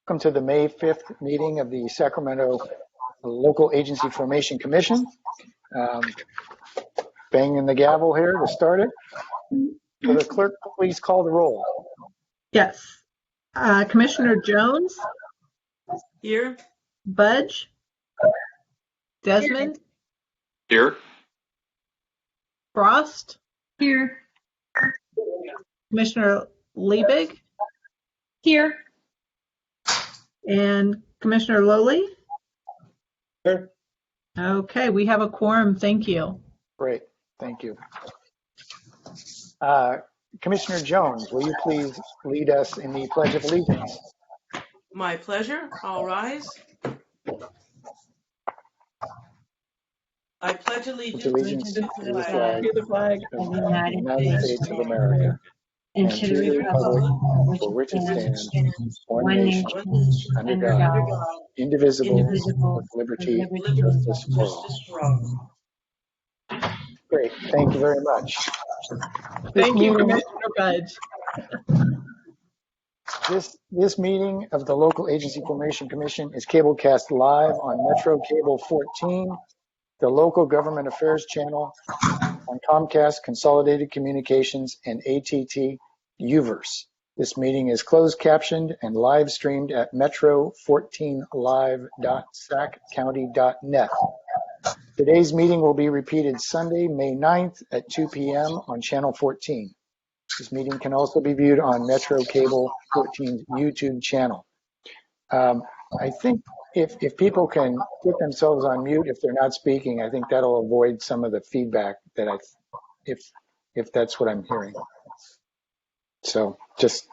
Welcome to the May 5th meeting of the Sacramento Local Agency Formation Commission. Banging the gavel here to start it. Will the clerk please call the roll? Yes. Commissioner Jones? Here. Budge? Desmond? Here. Frost? Here. Commissioner Liebig? Here. And Commissioner Lowley? Here. Okay, we have a quorum. Thank you. Great, thank you. Commissioner Jones, will you please lead us in the Pledge of Allegiance? My pleasure. I'll rise. I pledge allegiance to the flag of the United States of America and to the republic for which it stands, one nation, under God, indivisible, with liberty and justice for all. Great, thank you very much. Thank you, Commissioner Budge. This meeting of the Local Agency Formation Commission is cablecast live on Metro Cable 14, the Local Government Affairs channel, on Comcast Consolidated Communications, and ATT Uverse. This meeting is closed captioned and live streamed at metro14live.saccounty.net. Today's meeting will be repeated Sunday, May 9th at 2 p.m. on Channel 14. This meeting can also be viewed on Metro Cable 14's YouTube channel. I think if people can put themselves on mute if they're not speaking, I think that'll avoid some of the feedback that if that's what I'm hearing. So just,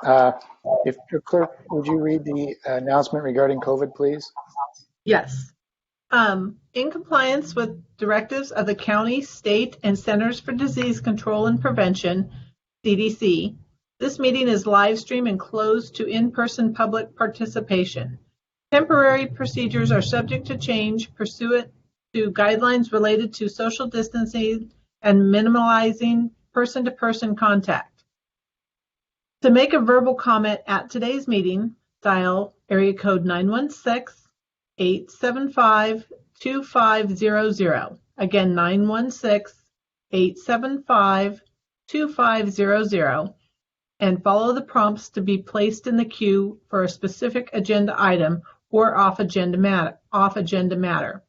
if the clerk, would you read the announcement regarding COVID, please? Yes. In compliance with directives of the county, state, and Centers for Disease Control and Prevention, CDC, this meeting is live streamed and closed to in-person public participation. Temporary procedures are subject to change pursuant to guidelines related to social distancing and minimizing person-to-person contact. To make a verbal comment at today's meeting, dial area code 916-875-2500. Again, 916-875-2500, and follow the prompts to be placed in the queue for a specific agenda item or off-agenda matter.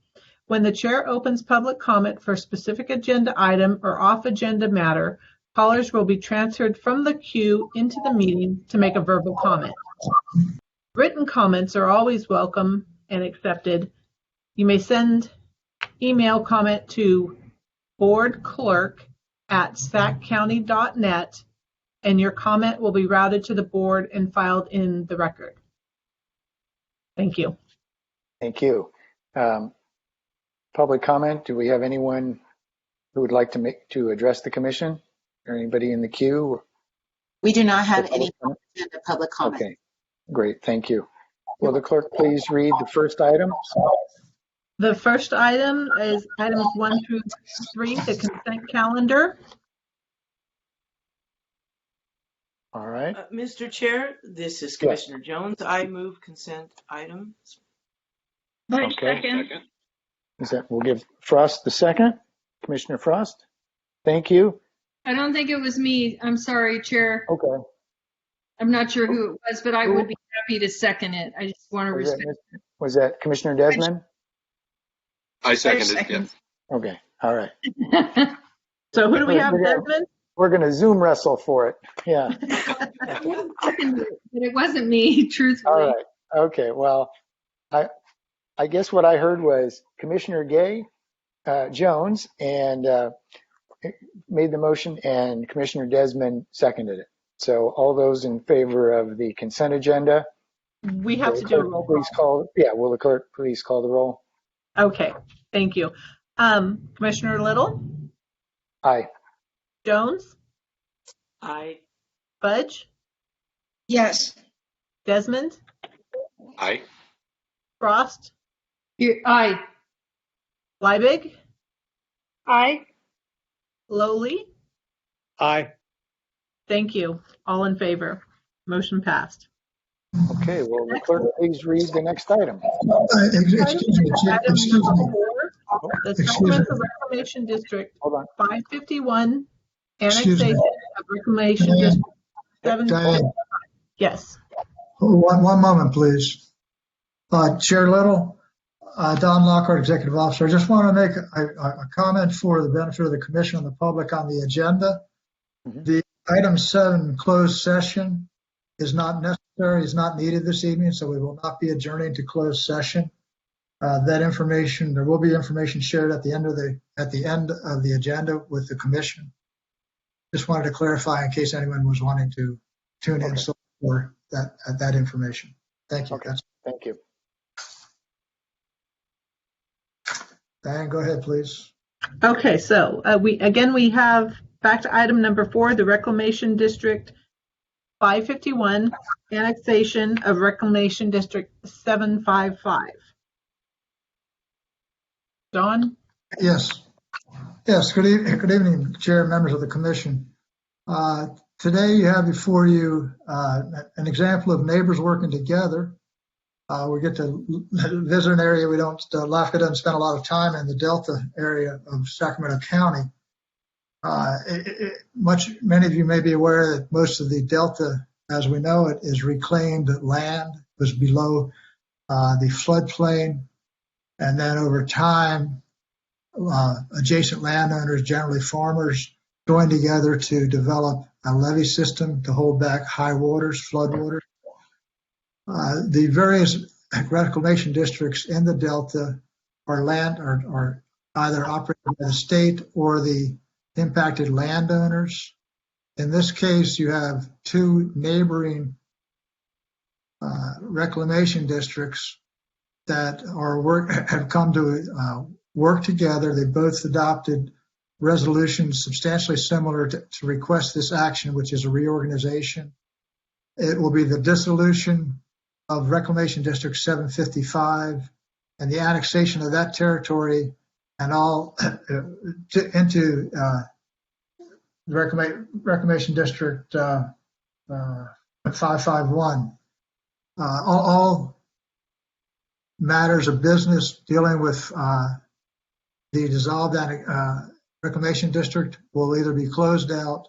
When the chair opens public comment for a specific agenda item or off-agenda matter, callers will be transferred from the queue into the meeting to make a verbal comment. Written comments are always welcome and accepted. You may send email comment to boardclerk@saccounty.net, and your comment will be routed to the board and filed in the record. Thank you. Thank you. Public comment, do we have anyone who would like to address the commission? Or anybody in the queue? We do not have any public comment. Okay, great, thank you. Will the clerk please read the first item? The first item is items 1 through 3, the consent calendar. All right. Mr. Chair, this is Commissioner Jones. I move consent items. Budge, Okay. Second. We'll give Frost the second. Commissioner Frost, thank you. I don't think it was me. I'm sorry, Chair. Okay. I'm not sure who it was, but I would be happy to second it. I just want to respect. Was that Commissioner Desmond? I seconded it. Yes. Okay, all right. So who do we have, Desmond? We're going to Zoom wrestle for it. Yeah. But it wasn't me, truthfully. All right. Okay. Well, I guess what I heard was Commissioner Jones and made the motion, and Commissioner Desmond seconded it. So all those in favor of the consent agenda? We have to do a roll call. Will the clerk please call the roll? Okay, thank you. Commissioner Little? Aye. Jones? Aye. Budge? Yes. Desmond? Aye. Frost? Aye. Liebig? Aye. Lowley? Aye. Thank you. All in favor. Motion passed. Okay, will the clerk please read the next item? Excuse me, Chair, Item excuse me. number 4, the Excuse me. Sacramento Reclamation District Hold on. 551 Excuse me. annexation of Reclamation Diane, District 7. Diane, Yes. one moment, please. Chair Little, Don Lockhart, Executive Officer. I just want to make a comment for the benefit of the commission and the public on the agenda. Mhm. The item 7 closed session is not necessary, is not needed this evening, so we will not be adjourning to closed session. That information, there will be information shared at the end of the agenda with the commission. Just wanted to clarify in case anyone was wanting to tune in for that information. Thank you. Okay. Thank you. Diane, go ahead, please. Okay, so we have back to item number 4, the Reclamation District 551 annexation of Reclamation District 755. Don? Yes. Good evening, Chair, members of the commission. Today you have before you an example of neighbors working together. We get to visit an area LAFCo doesn't spend a lot of time in, the Delta area of Sacramento County. Many of you may be aware that most of the Delta, as we know it, is reclaimed land. It was below the floodplain. And then over time, adjacent landowners, generally farmers, joined together to develop a levee system to hold back high waters, flood waters. The various reclamation districts in the Delta are either operated by the state or the impacted landowners. In this case, you have 2 neighboring reclamation districts that have come to work together. They both adopted resolutions substantially similar to request this action, which is a reorganization. It will be the dissolution of Reclamation District 755 and the annexation of that territory and all into Reclamation District 551. All matters of business dealing with the dissolved Reclamation District will either be closed out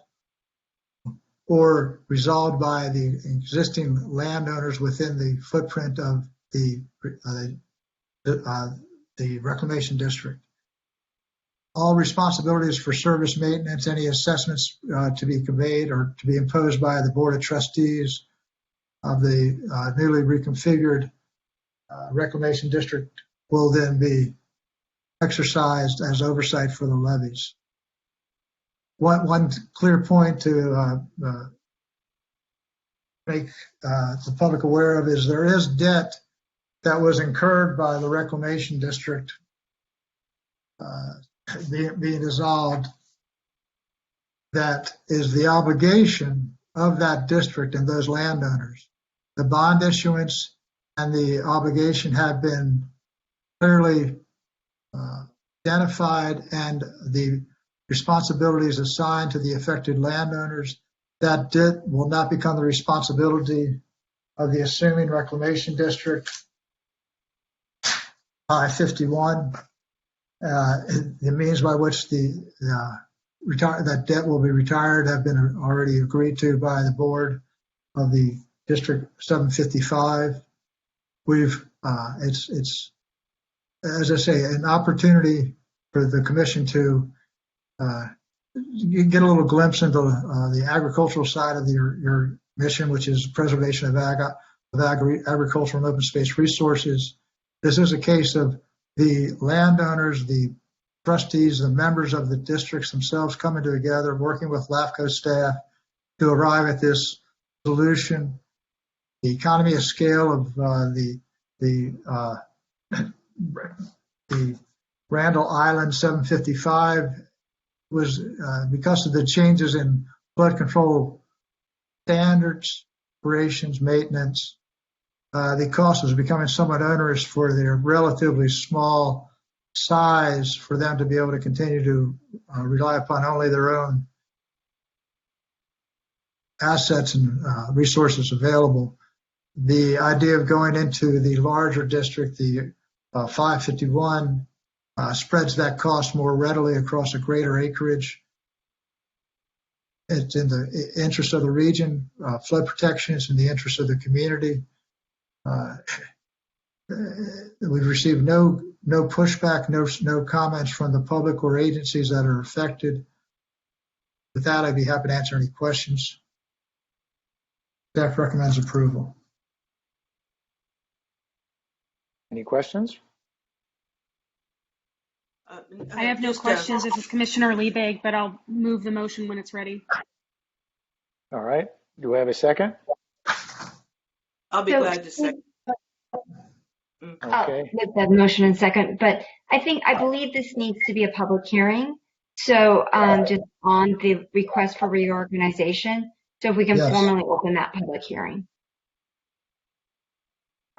or resolved by the existing landowners within the footprint of the Reclamation District. All responsibilities for service maintenance, any assessments to be conveyed or to be imposed by the Board of Trustees of the newly reconfigured Reclamation District will then be exercised as oversight for the levies. One clear point to make the public aware of is there is debt that was incurred by the Reclamation District being dissolved. That is the obligation of that district and those landowners. The bond issuance and the obligation have been clearly identified, and the responsibilities assigned to the affected landowners. That debt will not become the responsibility of the assuming Reclamation District 551. The means by which that debt will be retired have been already agreed to by the board of the District 755. It's as I say, an opportunity for the commission to get a little glimpse into the agricultural side of your mission, which is preservation of agricultural and open space resources. This is a case of the landowners, the trustees, the members of the districts themselves coming together, working with LAFCo staff to arrive at this solution. The economy of scale of the Randall Island 755 was because of the changes in flood control standards, operations, maintenance. The cost was becoming somewhat onerous for their relatively small size for them to be able to continue to rely upon only their own assets and resources available. the idea of going into the larger district, the 551, spreads that cost more readily across a greater acreage. It's in the interest of the region. Flood protection is in the interest of the community. We've received no pushback, no comments from the public or agencies that are affected. With that, I'd be happy to answer any questions. Staff recommends approval. Any questions? I have no questions. This is Commissioner Liebig, but I'll move the motion when it's ready. All right. Do we have a second? I'll be glad to second. Okay. With the motion and second, but I believe this needs to be a public hearing. So just on the request for reorganization. So if we can formally open that public hearing.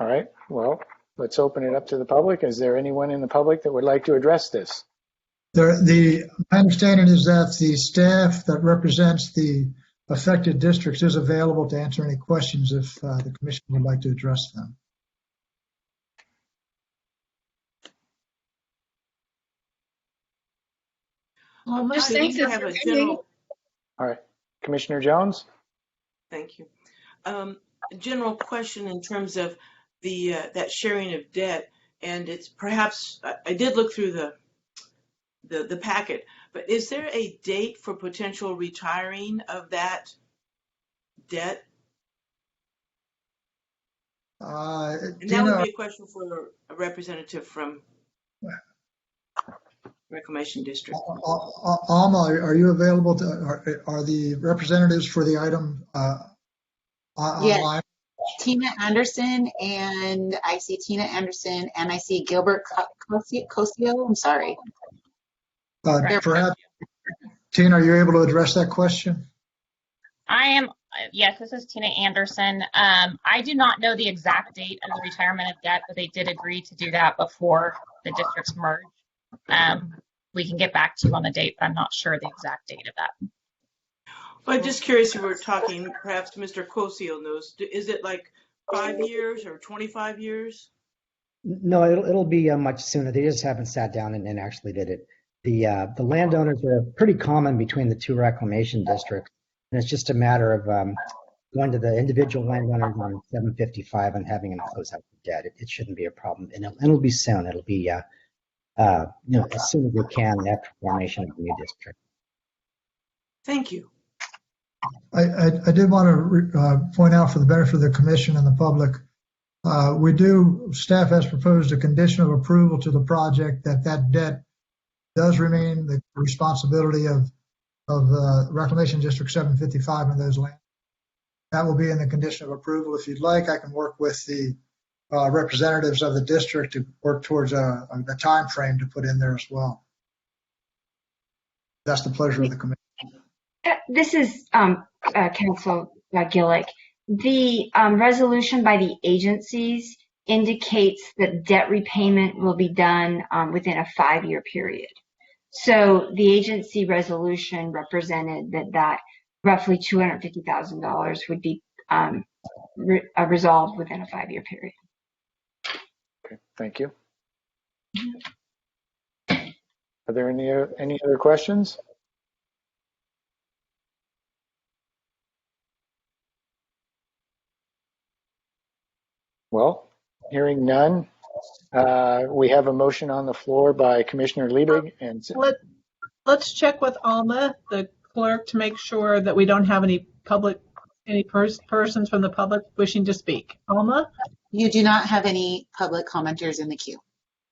All right. Well, let's open it up to the public. Is there anyone in the public that would like to address this? My understanding is that the staff that represents the affected districts is available to answer any questions if the commission would like to address them. Alma, I think I have a general. All right. Commissioner Jones? Thank you. General question in terms of the that sharing of debt, and it's perhaps I did look through the packet, but is there a date for potential retiring of that debt? And that would be a question for a representative from Reclamation District. Alma, are you available to, are the representatives for the item online? Tina Anderson, and I see Tina Anderson, and I see Gilbert Cosio. I'm sorry. Perhaps, Tina, are you able to address that question? I am. Yes, this is Tina Anderson. I do not know the exact date of the retirement of debt, but they did agree to do that before the districts merge. We can get back to you on the date, but I'm not sure the exact date of that. Well, I'm just curious if we're talking, perhaps Mr. Cosio knows, is it like 5 years or 25 years? No, it'll be much sooner. They just haven't sat down and actually did it. The landowners are pretty common between the two reclamation districts, and it's just a matter of going to the individual landowners on 755 and having them close out the debt. It shouldn't be a problem, and it'll be soon. It'll be as soon as we can after formation of the new district. Thank you. I did want to point out for the benefit of the commission and the public, staff has proposed a condition of approval to the project that debt does remain the responsibility of Reclamation District 755 and those lands. That will be in the condition of approval. If you'd like, I can work with the representatives of the district to work towards a time frame to put in there as well. That's the pleasure of the commission. This is Council Gillick. The resolution by the agencies indicates that debt repayment will be done within a 5-year period. So the agency resolution represented that roughly $250,000 would be resolved within a 5-year period. Okay, thank you. Are there any other questions? Well, hearing none, we have a motion on the floor by Commissioner Liebig. And let's check with Alma, the clerk, to make sure that we don't have any persons from the public wishing to speak. Alma? You do not have any public commenters in the queue.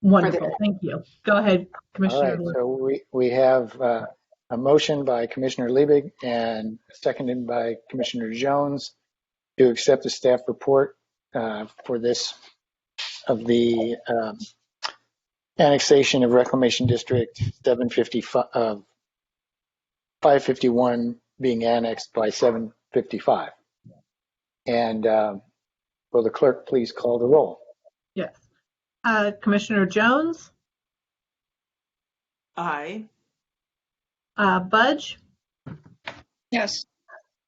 Wonderful, thank you. Go ahead, Commissioner. All right, so we have a motion by Commissioner Liebig and seconded by Commissioner Jones to accept the staff report for this of the annexation of Reclamation District 551 being annexed by 755. And will the clerk please call the roll? Yes. Commissioner Jones? Aye. Budge? Yes.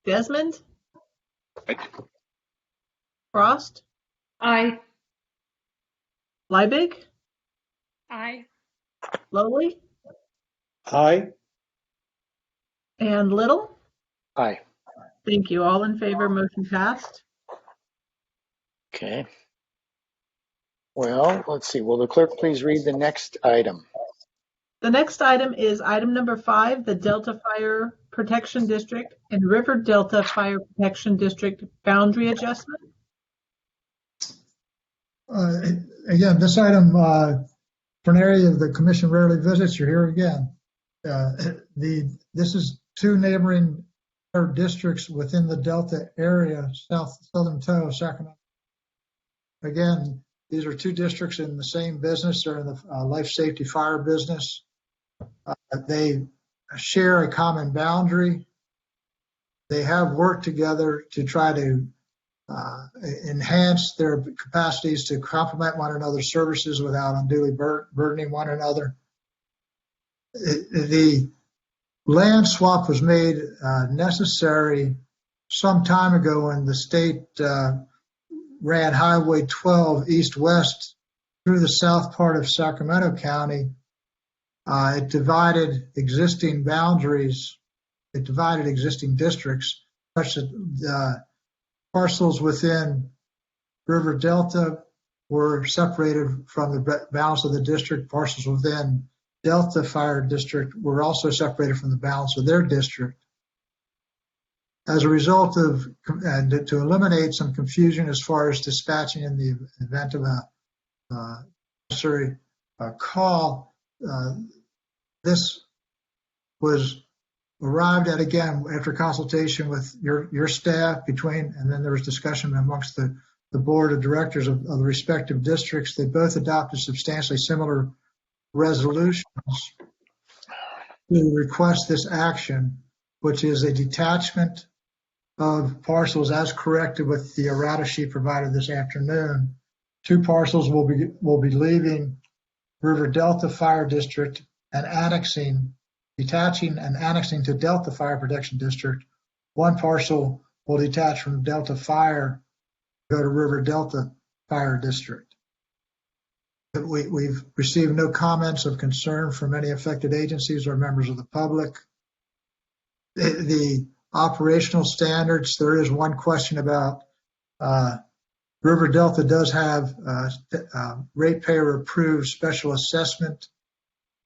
Desmond? Aye. Frost, Aye. Liebig, Aye. Lowly, Aye. and Little. Aye. Thank you. All in favor, motion passed. Okay. Well, let's see. Will the clerk please read the next item? The next item is item number 5, the Delta Fire Protection District and River Delta Fire Protection District boundary adjustment. Again, this item, for an area the commission rarely visits, you're here again. This is two neighboring districts within the Delta area, southern toe of Sacramento. Again, these are two districts in the same business. They're in the life safety fire business. They share a common boundary. They have worked together to try to enhance their capacities to complement one another's services without unduly burdening one another. The land swap was made necessary some time ago when the state ran Highway 12 east-west through the south part of Sacramento County. It divided existing boundaries, it divided existing districts, such that parcels within River Delta were separated from the balance of the district. Parcels within Delta Fire District were also separated from the balance of their district. As a result of, and to eliminate some confusion as far as dispatching in the event of a necessary call, this was arrived at again after consultation with your staff and then there was discussion amongst the board of directors of the respective districts. They both adopted substantially similar resolutions to request this action, which is a detachment of parcels as corrected with the errata sheet provided this afternoon. Two parcels will be leaving River Delta Fire District and detaching and annexing to Delta Fire Protection District. One parcel will detach from Delta Fire, go to River Delta Fire District. We've received no comments of concern from any affected agencies or members of the public. The operational standards, there is one question about River Delta does have ratepayer approved special assessment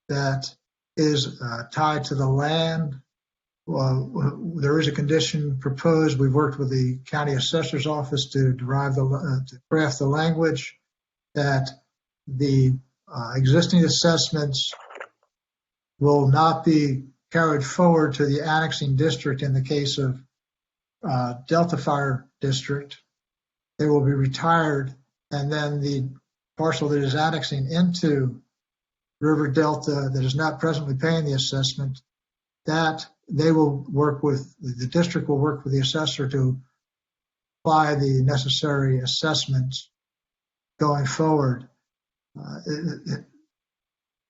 that is tied to the land. There is a condition proposed. We've worked with the county assessor's office to to craft the language that the existing assessments will not be carried forward to the annexing district in the case of Delta Fire District. They will be retired, and then the parcel that is annexing into River Delta that is not presently paying the assessment, that they will work with, the district will work with the assessor to apply the necessary assessments going forward.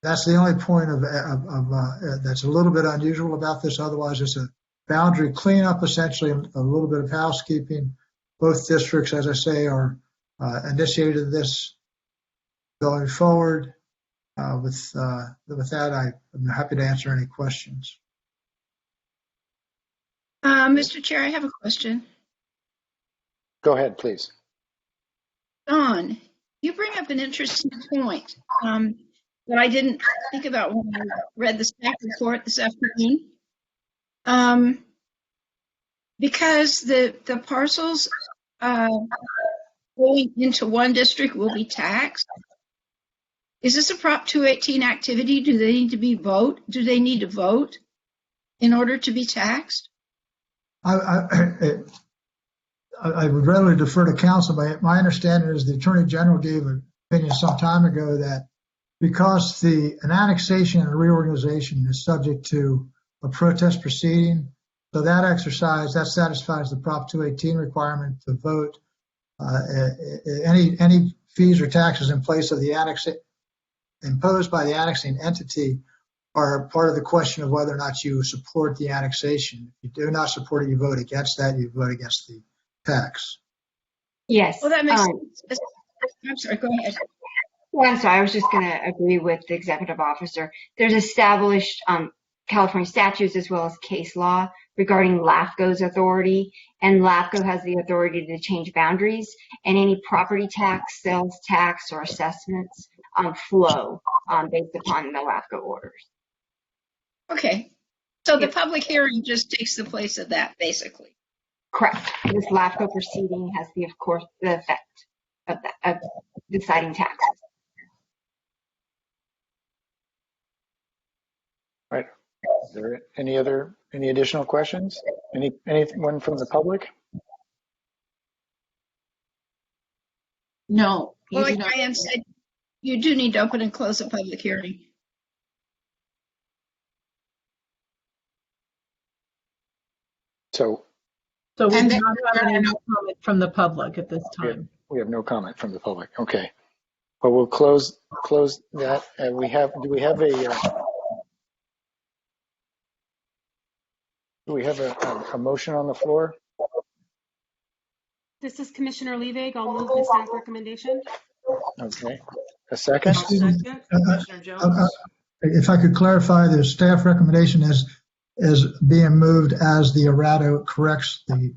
That's the only point that's a little bit unusual about this. Otherwise, it's a boundary cleanup, essentially, a little bit of housekeeping. Both districts, as I say, are initiated this going forward. With that, I'm happy to answer any questions. Mr. Chair, I have a question. Go ahead, please. Don, you bring up an interesting point that I didn't think about when I read the staff report this afternoon. Because the parcels going into one district will be taxed. Is this a Prop 218 activity? Do they need to vote in order to be taxed? I would rather defer to counsel, but my understanding is the Attorney General gave an opinion some time ago that because an annexation and reorganization is subject to a protest proceeding, so that satisfies the Prop 218 requirement to vote. Any fees or taxes in place of the imposed by the annexing entity are part of the question of whether or not you support the annexation. If you do not support it, you vote against that, you vote against the tax. Yes. Well, that makes sense. I'm sorry, go ahead. Well, I'm sorry. I was just going to agree with the executive officer. There's established California statutes as well as case law regarding LAFCo's authority, and LAFCo has the authority to change boundaries, and any property tax, sales tax, or assessments flow based upon the LAFCO orders. Okay. So the public hearing just takes the place of that, basically. Correct. This LAFCO proceeding has the effect of deciding taxes. Right. Is there any additional questions? Anyone from the public? No, you Well, do like not. Diane said, you do need to open and close a public hearing. So So we And do then- not have any comment from the public at this time. we have no comment from the public. Okay. Well, we'll close that. Do we have a motion on the floor? This is Commissioner Liebig. I'll move the staff recommendation. Okay. A second? I'll second. Commissioner Jones? If I could clarify, the staff recommendation is being moved as the errata corrects the.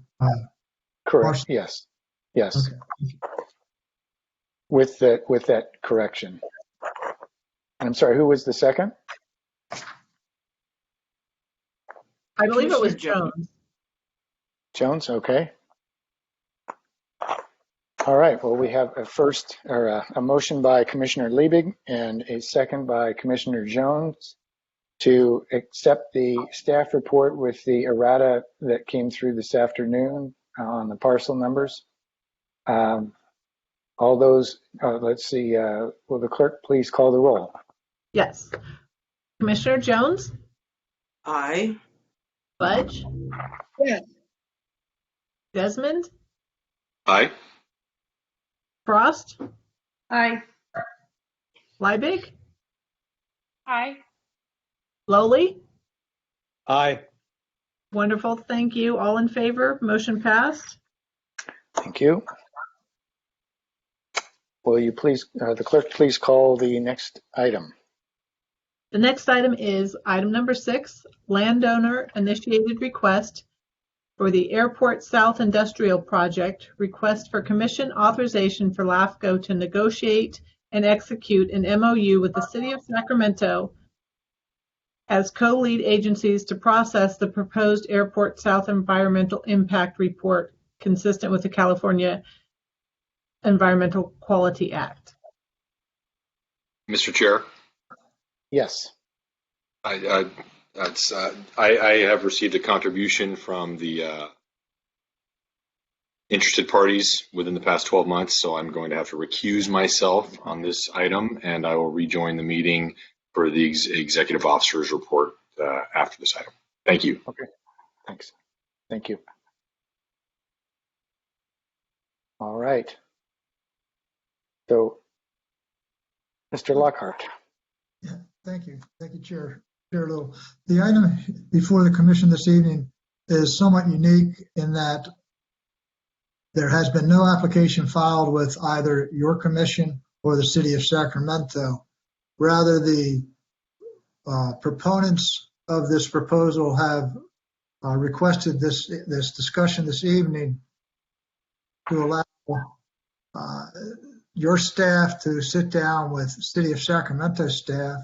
Correct. Yes. Okay. With that correction. I'm sorry, who was the second? I believe it was Commissioner Jones. Jones, okay. All right, well, we have a motion by Commissioner Liebig and a second by Commissioner Jones to accept the staff report with the errata that came through this afternoon on the parcel numbers. All those, let's see, will the clerk please call the roll? Yes. Commissioner Jones? Aye. Budge? Yes. Desmond? Aye. Frost? Aye. Liebig? Aye. Lowly? Aye. Wonderful, thank you. All in favor? Motion passed. Thank you. Will you please, the clerk please call the next item? The next item is item number 6, landowner initiated request for the Airport South Industrial Project, request for commission authorization for LAFCo to negotiate and execute an MOU with the City of Sacramento as co-lead agencies to process the proposed Airport South Environmental Impact Report consistent with the California Environmental Quality Act. Mr. Chair, Yes. I have received a contribution from the interested parties within the past 12 months, so I'm going to have to recuse myself on this item, and I will rejoin the meeting for the executive officer's report after this item. Thank you. Okay, thanks. Thank you. All right. So, Mr. Lockhart. Yeah, thank you. Thank you, Chair Little. The item before the commission this evening is somewhat unique in that there has been no application filed with either your commission or the City of Sacramento. Rather, the proponents of this proposal have requested this discussion this evening to allow your staff to sit down with City of Sacramento staff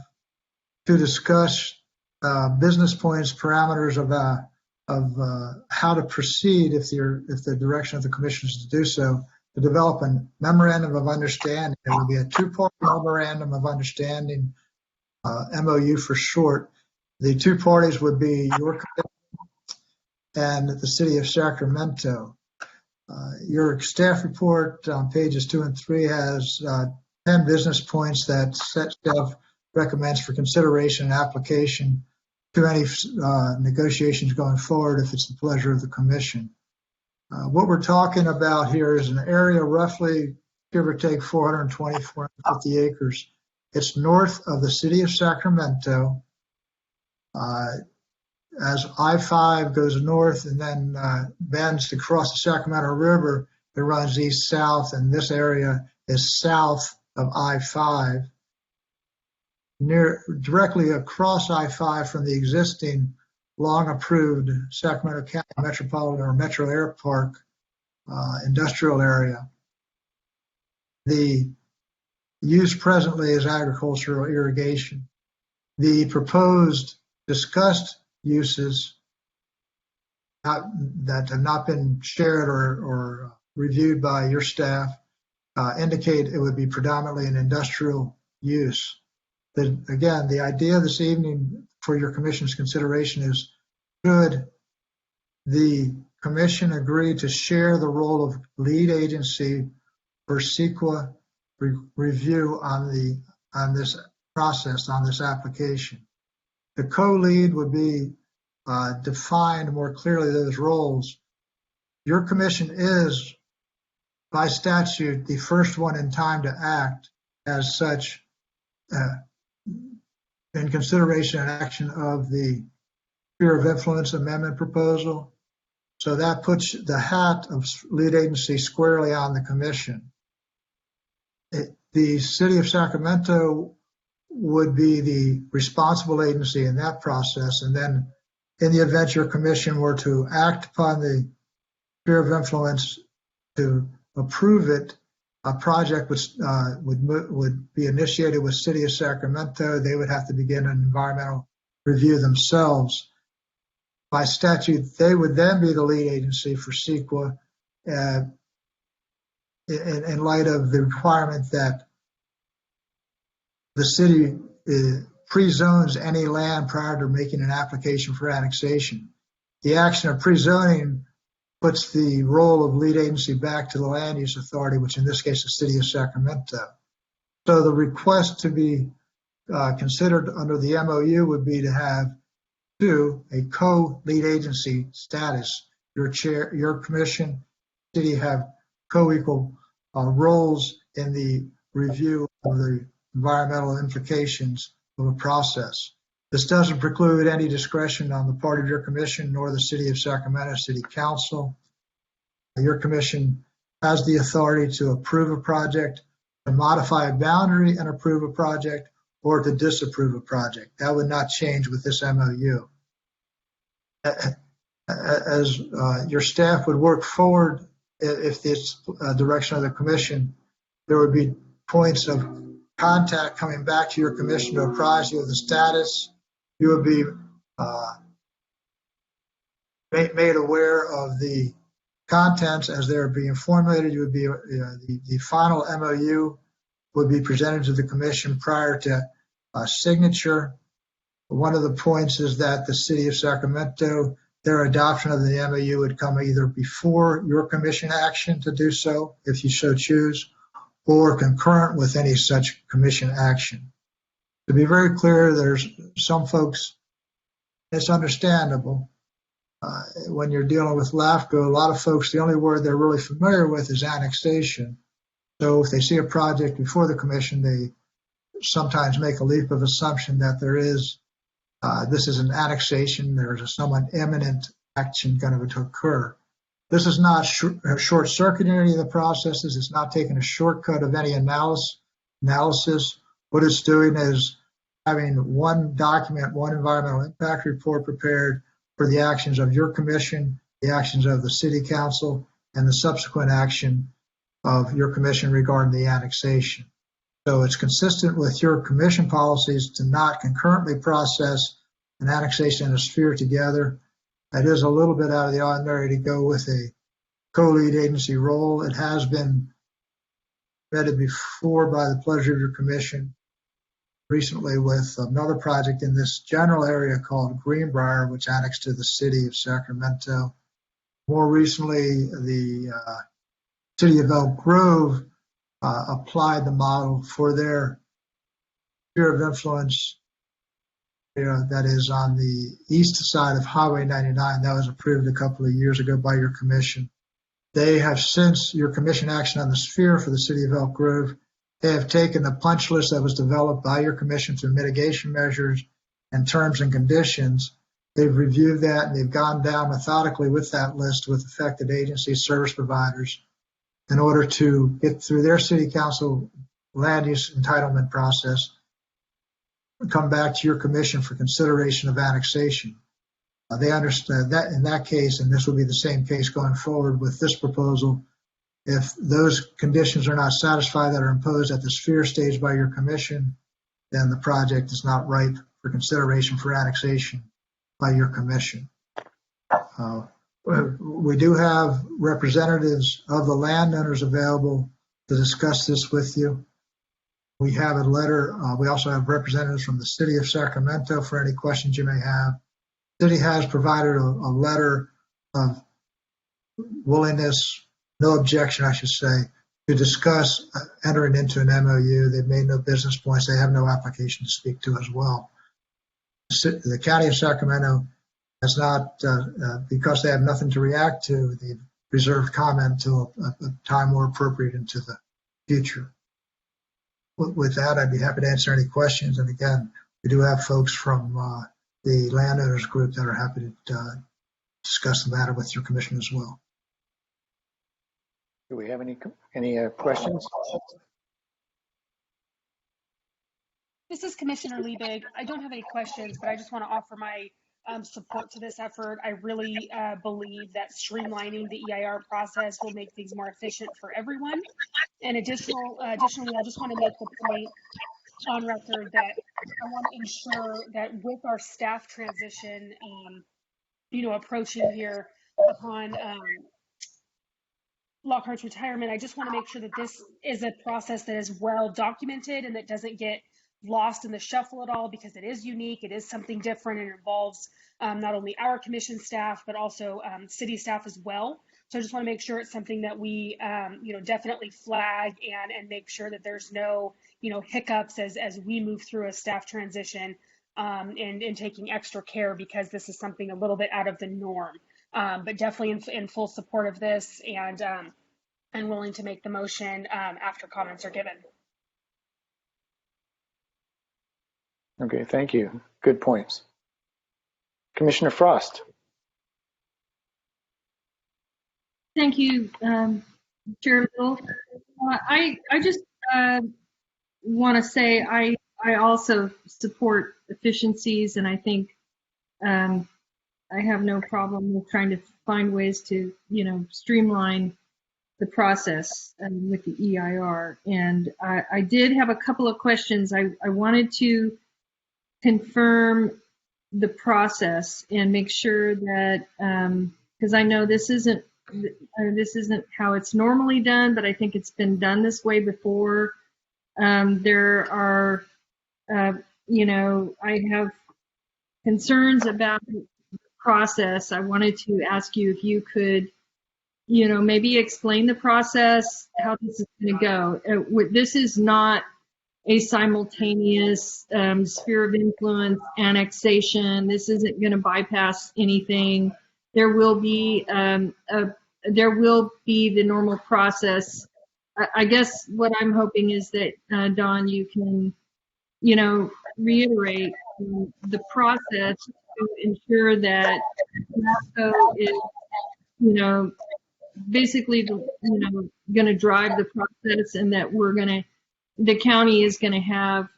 to discuss business points, parameters of how to proceed if the direction of the commission is to do so, to develop a memorandum of understanding. It will be a two-part memorandum of understanding, MOU for short. The two parties would be your commission and the City of Sacramento. Your staff report on pages 2 and 3 has 10 business points that staff recommends for consideration and application to any negotiations going forward if it's the pleasure of the commission. What we're talking about here is an area roughly, give or take, 420, 450 acres. It's north of the City of Sacramento. As I-5 goes north and then bends to cross the Sacramento River, that runs east-south, and this area is south of I-5. Directly across I-5 from the existing long-approved Sacramento County Metropolitan or Metro Air Park industrial area. The use presently is agricultural irrigation. The proposed discussed uses that have not been shared or reviewed by your staff indicate it would be predominantly an industrial use. Again, the idea this evening for your commission's consideration is, should the commission agree to share the role of lead agency for CEQA review on this process, on this application? The co-lead would be defined more clearly, those roles. Your commission is, by statute, the first one in time to act as such in consideration and action of the sphere of influence amendment proposal. So that puts the hat of lead agency squarely on the commission. The city of Sacramento would be the responsible agency in that process. And then in the event your commission were to act upon the sphere of influence to approve it, a project would be initiated with City of Sacramento. They would have to begin an environmental review themselves. By statute, they would then be the lead agency for CEQA in light of the requirement that the city pre-zones any land prior to making an application for annexation. The action of pre-zoning puts the role of lead agency back to the land use authority, which in this case is the City of Sacramento. So the request to be considered under the MOU would be to have a co-lead agency status. Your chair, your commission, city have co-equal roles in the review of the environmental implications of a process. This doesn't preclude any discretion on the part of your commission nor the City of Sacramento City Council. Your commission has the authority to approve a project, to modify a boundary and approve a project, or to disapprove a project. That would not change with this MOU. As your staff would work forward, if this direction of the commission, there would be points of contact coming back to your commission to apprise you of the status. You would be made aware of the contents as they're being formulated. You would be the final MOU would be presented to the commission prior to signature. One of the points is that the City of Sacramento, their adoption of the MOU would come either before your commission action to do so, if you so choose, or concurrent with any such commission action. To be very clear, there's some folks, it's understandable. When you're dealing with LAFCo, a lot of folks, the only word they're really familiar with is annexation. So if they see a project before the commission, they sometimes make a leap of assumption that there is, this is an annexation, there is a somewhat imminent action going to occur. This is not short-circuiting any of the processes. It's not taking a shortcut of any analysis. What it's doing is having one document, one environmental impact report prepared for the actions of your commission, the actions of the city council, and the subsequent action of your commission regarding the annexation. So it's consistent with your commission policies to not concurrently process an annexation and a sphere together. It is a little bit out of the ordinary to go with a co-lead agency role. It has been vetted before by the pleasure of your commission, recently with another project in this general area called Greenbrier, which annexed to the City of Sacramento. More recently, the City of Elk Grove applied the model for their sphere of influence that is on the east side of Highway 99. That was approved a couple of years ago by your commission. They have, since your commission action on the sphere for the City of Elk Grove, they have taken the punch list that was developed by your commission through mitigation measures and terms and conditions. They've reviewed that and they've gone down methodically with that list with affected agencies, service providers, in order to get through their city council land use entitlement process, come back to your commission for consideration of annexation. They understand that in that case, and this will be the same case going forward with this proposal, if those conditions are not satisfied that are imposed at the sphere stage by your commission, then the project is not ripe for consideration for annexation by your commission. We do have representatives of the landowners available to discuss this with you. We have a letter. We also have representatives from the city of Sacramento for any questions you may have. The city has provided a letter of willingness, no objection, I should say, to discuss entering into an MOU. They've made no business points. They have no application to speak to as well. The county of Sacramento has not, because they have nothing to react to, they've reserved comment until a time more appropriate into the future. With that, I'd be happy to answer any questions. And again, we do have folks from the landowners group that are happy to discuss the matter with your commission as well. Do we have any questions? This is Commissioner Liebig. I don't have any questions, but I just want to offer my support to this effort. I really believe that streamlining the EIR process will make things more efficient for everyone. And additionally, I just want to make the point on record that I want to ensure that with our staff transition, approaching here upon Lockhart's retirement, I just want to make sure that this is a process that is well documented and that doesn't get lost in the shuffle at all, because it is unique, it is something different, and it involves not only our commission staff, but also city staff as well. So I just want to make sure it's something that we, definitely flag and make sure that there's no, hiccups as we move through a staff transition and taking extra care, because this is something a little bit out of the norm. But definitely in full support of this and willing to make the motion after comments are given. Okay, thank you. Good points. Commissioner Frost. Thank you, Chair Little. I just want to say I also support efficiencies, and I think I have no problem with trying to find ways to, streamline the process with the EIR. And I did have a couple of questions. I wanted to confirm the process and make sure that, because I know this isn't how it's normally done, but I think it's been done this way before. There are, I have concerns about the process. I wanted to ask you if you could, maybe explain the process, how this is going to go. This is not a simultaneous sphere of influence annexation. This isn't going to bypass anything. There will be the normal process. I guess what I'm hoping is that Dawn, you can, reiterate the process to ensure that LAFCo is, basically, going to drive the process, and that the county is going to have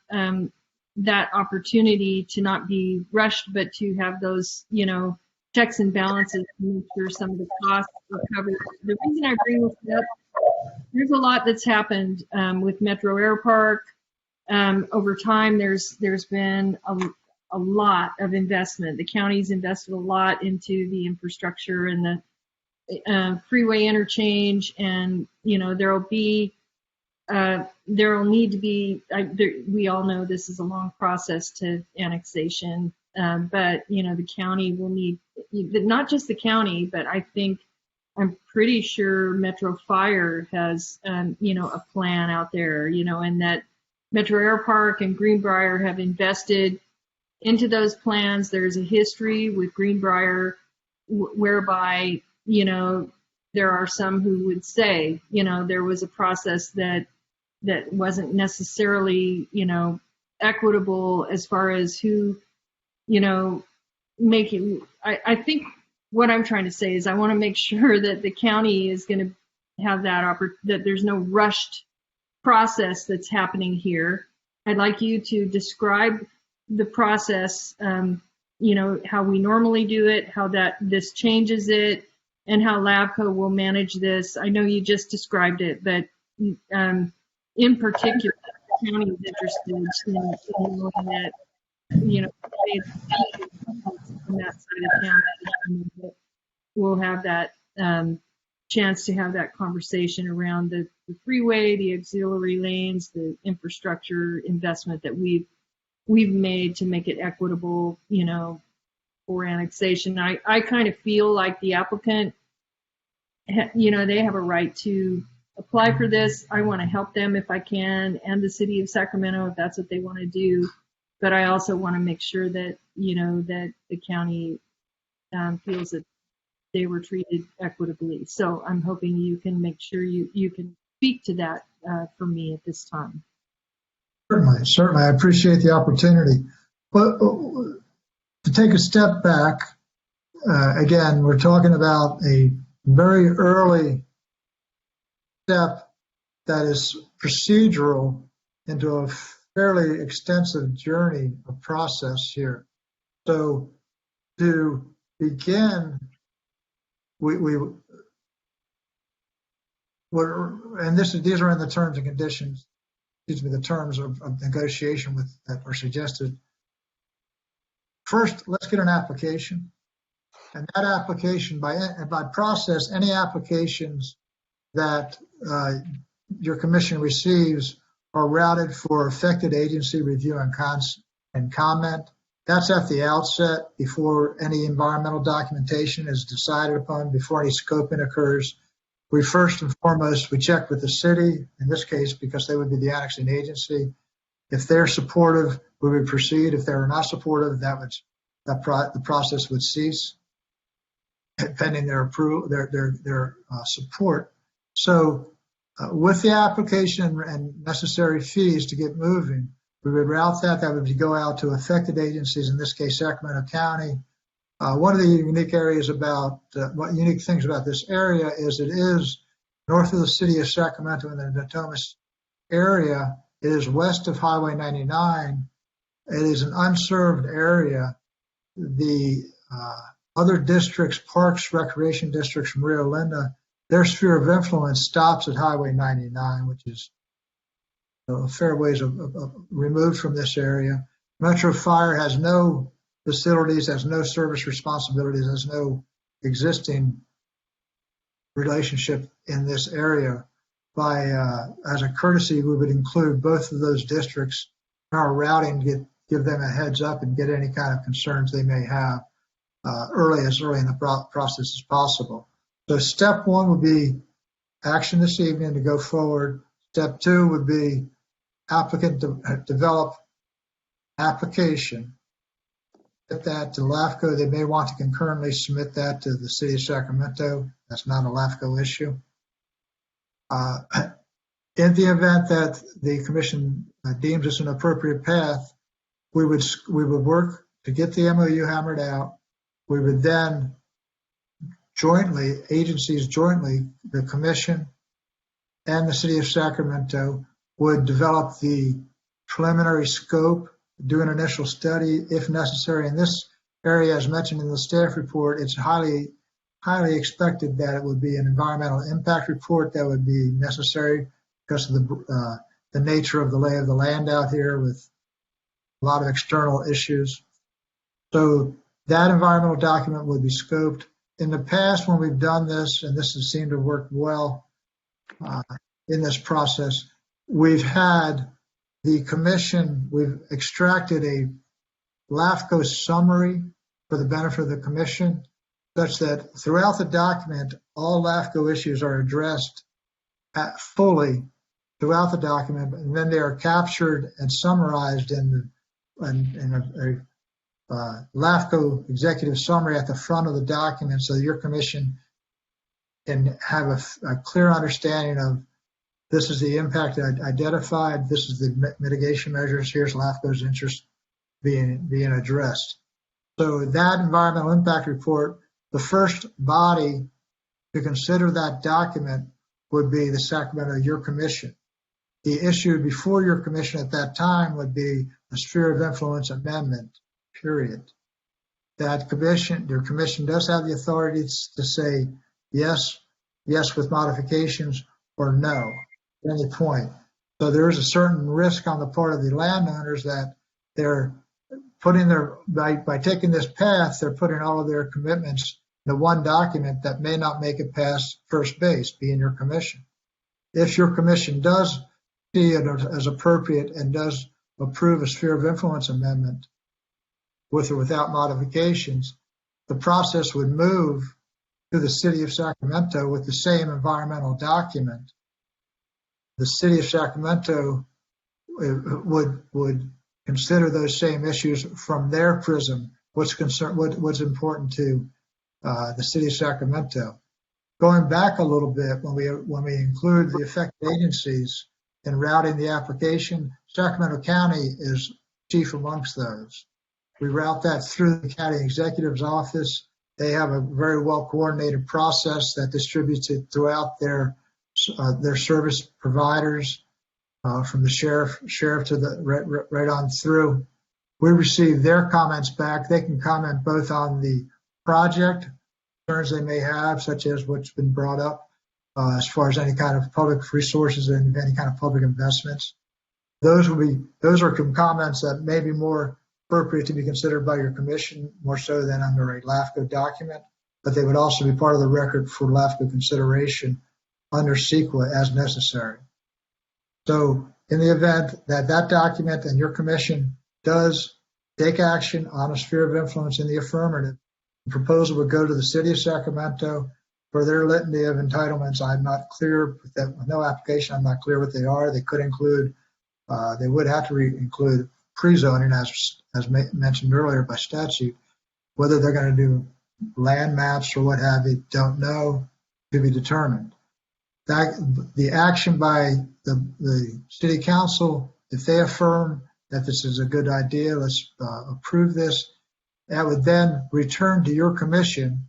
that opportunity to not be rushed, but to have those, checks and balances to make sure some of the costs are covered. The reason I bring this up, there's a lot that's happened with Metro Air Park. Over time, there's been a lot of investment. The county's invested a lot into the infrastructure and the freeway interchange, and there'll need to be. We all know this is a long process to annexation, but the county will need, not just the county, but I'm pretty sure Metro Fire has a plan out there, and that Metro Air Park and Greenbrier have invested into those plans. There's a history with Greenbrier whereby there are some who would say there was a process that wasn't necessarily equitable as far as who making. I think what I'm trying to say is I want to make sure that the county is going to have that there's no rushed process that's happening here. I'd like you to describe the process, how we normally do it, how this changes it, and how LAFCo will manage this. I know you just described it, but in particular, the county is interested in knowing that, on that side of town, we'll have that chance to have that conversation around the freeway, the auxiliary lanes, the infrastructure investment that we've made to make it equitable, for annexation. I kind of feel like the applicant, they have a right to apply for this. I want to help them if I can, and the city of Sacramento if that's what they want to do. But I also want to make sure that, that the county feels that they were treated equitably. So I'm hoping you can make sure you can speak to that for me at this time. Certainly. I appreciate the opportunity. But to take a step back, again, we're talking about a very early step that is procedural into a fairly extensive journey of process here. So to begin, these are in the terms and conditions, the terms of negotiation that are suggested. First, let's get an application. And that application, by process, any applications that your commission receives are routed for affected agency review and comment. That's at the outset, before any environmental documentation is decided upon, before any scoping occurs. We first and foremost, we check with the city, in this case, because they would be the annexing agency. If they're supportive, we would proceed. If they're not supportive, the process would cease, pending their approval, their support. So with the application and necessary fees to get moving, we would route that. That would go out to affected agencies, in this case, Sacramento County. One of the unique things about this area is it is north of the city of Sacramento in the Natomas area. It is west of Highway 99. It is an unserved area. The other districts, parks, recreation districts from Rio Linda, their sphere of influence stops at Highway 99, which is a fair ways removed from this area. Metro Fire has no facilities, has no service responsibilities, has no existing relationship in this area. As a courtesy, we would include both of those districts in our routing, give them a heads up and get any kind of concerns they may have early in the process as possible. So step one would be action this evening to go forward. Step two would be applicant develop application. Get that to LAFCo. They may want to concurrently submit that to the city of Sacramento. That's not a LAFCo issue. In the event that the commission deems this an appropriate path, we would work to get the MOU hammered out. We would then agencies jointly, the commission and the city of Sacramento, would develop the preliminary scope, do an initial study if necessary. In this area, as mentioned in the staff report, it's highly expected that it would be an environmental impact report that would be necessary because of the nature of the lay of the land out here with a lot of external issues. So that environmental document would be scoped. In the past, when we've done this, and this has seemed to work well in this process, we've had the commission, we've extracted a LAFCo summary for the benefit of the commission, such that throughout the document, all LAFCo issues are addressed fully throughout the document, and then they are captured and summarized in a LAFCo executive summary at the front of the document, so your commission can have a clear understanding of this is the impact identified, this is the mitigation measures, here's LAFCo's interest being addressed. So that environmental impact report, the first body to consider that document would be the Sacramento, your commission. The issue before your commission at that time would be a sphere of influence amendment, period. That commission, your commission does have the authority to say yes, yes with modifications, or no at any point. So there is a certain risk on the part of the landowners that they're putting by taking this path, they're putting all of their commitments in one document that may not make it past first base, being your commission. If your commission does see it as appropriate and does approve a sphere of influence amendment with or without modifications, the process would move to the city of Sacramento with the same environmental document. The city of Sacramento would consider those same issues from their prism. What's important to the city of Sacramento. Going back a little bit, when we include the affected agencies in routing the application, Sacramento County is chief amongst those. We route that through the county executive's office. They have a very well coordinated process that distributes it throughout their service providers, from the sheriff to the right on through. We receive their comments back. They can comment both on the project, concerns they may have, such as what's been brought up as far as any kind of public resources and any kind of public investments. Those are comments that may be more appropriate to be considered by your commission, more so than under a LAFCo document, but they would also be part of the record for LAFCo consideration under CEQA as necessary. So in the event that that document and your commission does take action on a sphere of influence in the affirmative, the proposal would go to the city of Sacramento for their litany of entitlements. I'm not clear with that, with no application, I'm not clear what they are. They could include, they would have to include pre-zoning as mentioned earlier by statute. Whether they're going to do land maps or what have you, don't know, to be determined. The action by the city council, if they affirm that this is a good idea, let's approve this, that would then return to your commission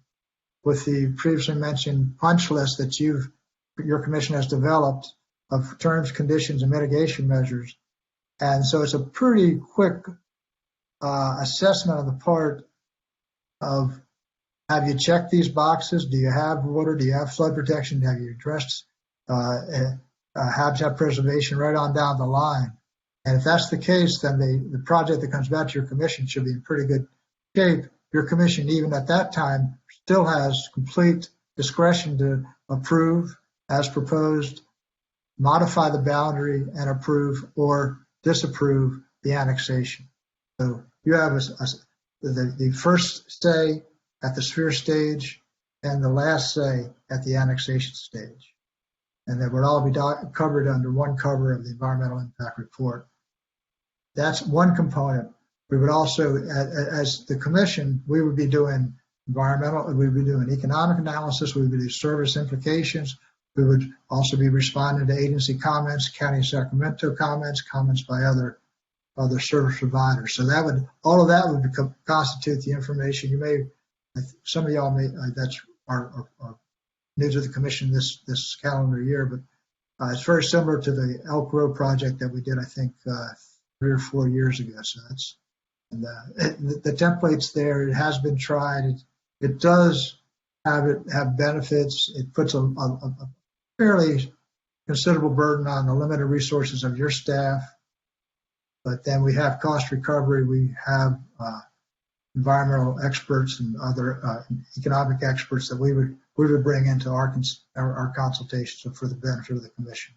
with the previously mentioned punch list that your commission has developed of terms, conditions, and mitigation measures. And so it's a pretty quick assessment on the part of, have you checked these boxes? Do you have water? Do you have flood protection? Have you addressed habitat preservation right on down the line? And if that's the case, then the project that comes back to your commission should be in pretty good shape. Your commission, even at that time, still has complete discretion to approve as proposed, modify the boundary, and approve or disapprove the annexation. So you have the first say at the sphere stage and the last say at the annexation stage. And that would all be covered under one cover of the environmental impact report. That's one component. We would also, as the commission, we would be doing environmental, we would be doing economic analysis, we would do service implications. We would also be responding to agency comments, County of Sacramento comments by other service providers. So that would, all of that would constitute the information. You may, some of y'all may, that's are new to the commission this calendar year, but it's very similar to the Elk Grove project that we did, I think, 3 or 4 years ago. So that's, and the template's there. It has been tried. It does have benefits. It puts a fairly considerable burden on the limited resources of your staff. But then we have cost recovery. We have environmental experts and other economic experts that we would bring into our consultations for the benefit of the commission.